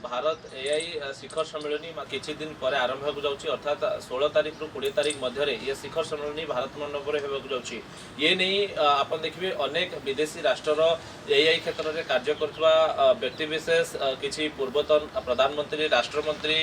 Bharat AI शिखर सम्मेलन किछि दिन पर आरंभ होगा जाउछि अर्थात 16 तारिख रु 20 तारिख मध्य ये शिखर सम्मेलन भारत मंडप होगा जाउछि। ये नहीं आपन देखिए अनेक विदेशी राष्ट्र एआई क्षेत्र में कार्य करथुवा व्यक्ति विशेष किछि पूर्वतन प्रधानमंत्री राष्ट्रमंत्री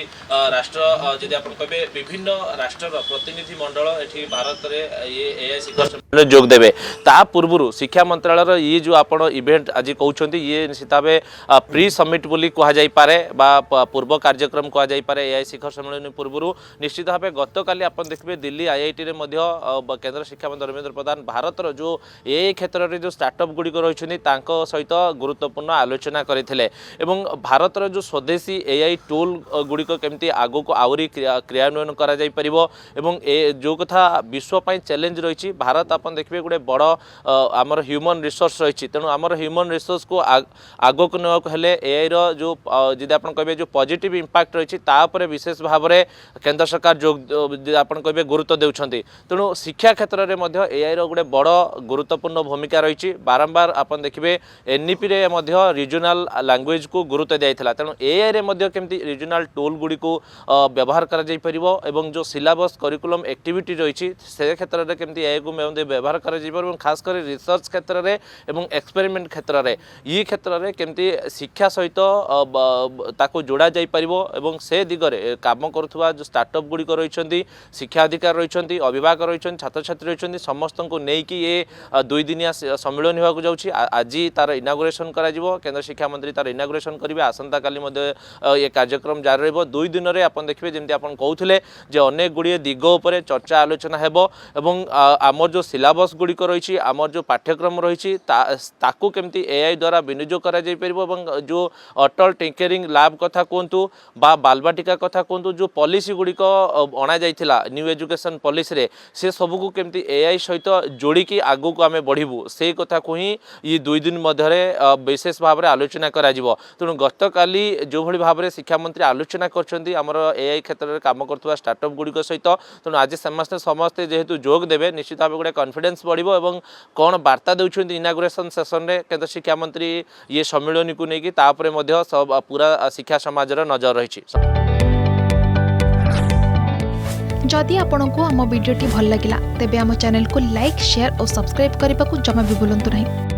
राष्ट्र जदि आपन कहबे विभिन्न राष्ट्र प्रतिनिधि मंडल एठी भारत रे ये एआई शिखर सम्मेलन जोग देबे। ता पूर्व शिक्षा मंत्रालय ये जो आपन इवेंट आज कहउछंती ये निश्चिताबे प्री समिट बोली कहा जाई पारे बा पूर्व कार्यक्रम कहा जाई पारे एआई शिखर सम्मेलन पूर्व निश्चित भाव गतकाली आप देखिए दिल्ली आईआईटी रे मध्य केंद्र शिक्षा मंत्री धर्मेंद्र प्रधान भारतर जो एआई क्षेत्र में जो स्टार्टअप गुड़िक रही सहित गुरुत्वपूर्ण आलोचना करते एवं भारतर जो स्वदेशी एआई टूल गुड़िक केमती आगो को आहरी क्रियान्वयन करा जाई परिबो एवं जो कथा विश्वपाई चैलेंज रही भारत आप देखिए गोटे बड़ आमर ह्यूमन रिसोर्स रही तेणु आमर ह्यूमन रिसोर्स को आगो को नेवाक हेले एआई रो जो जदि आप कहे जो पॉजिटिव इंपैक्ट रही तापर विशेष भाव में केंद्र सरकार जो आप कहे गुरुत्व देउछंती तेणु शिक्षा क्षेत्र में मध्य एआई रो गोटे बड़ गुरुत्वपूर्ण भूमिका रही बारंबार आप देखिए एनईपी रे मध्य रीजनल लैंग्वेज को गुरुत्व दिया तेणु एआई रे मध्य केमती रीजनल टूल गुड़ी को व्यवहार करा जाई परिबो एवं जो सिलेबस करिकुलम एक्टिविटी रही से क्षेत्र में केमती एआई को व्यवहार करा जाई परिबो खास कर रिसर्च क्षेत्र में एवं एक्सपेरिमेंट क्षेत्र में ये क्षेत्र में केमती शिक्षा सहित ताको जोड़ा जाई परिबो एवं से दिगरे काम करुवा जो स्टार्टअप गुड़िक रही शिक्षा अधिकार रही अभिभावक रही छात्र छात्री रही समस्त को लेकिन ये 2 दिनिया सम्मेलन होगा जाऊँगी आज तार इनागुरेसन करा केंद्र शिक्षा मंत्री तार इनागुरेसन करेंगे आसंता काली ये कार्यक्रम जारी रहिबो 2 दिन में आप देखिए जमी आप कहते अनेक गुड़िए दिग उपर चर्चा आलोचना हेबो एवं आमर जो सिलेबस गुड़िक रही आमर जो पाठ्यक्रम रही ताकू केमती एआई द्वारा विनियोग करा जाई परिबो एवं जो अटल टिंकरिंग लैब कथा कहतु बा बालबाटिका कथा कहतु जो पॉलिसी गुड़िक अणा जाइथिला न्यू एजुकेशन पॉलिसी रे से सबको केमती एआई सहित जोड़िकी आगू को आमे बढ़िबू से कथा को ही ये 2 दिन मध्य विशेष भाव में आलोचना करा जिवो। तेणु गतकाली जो भली भाव में शिक्षा मंत्री आलोचना करछंती हमर एआई क्षेत्र में काम करथुवा स्टार्टअप गुड़िक सहित तेणु आज समस्ते जेहेतु जोग देबे निश्चित भाव गोटे कॉन्फिडेंस बढ़िबो एवं कौन वार्ता देउछंती इनागुरेशन सेशन रे केंद्र शिक्षा मंत्री ये सम्मेलन को लेकिन तापर मध्य सब पूरा शिक्षा समाज नजर रही। जदि आपंक आम भिडी भल लगा तेब आम चैनल को लाइक शेयर और सब्सक्राइब करने को जमा भी भूलु नहीं।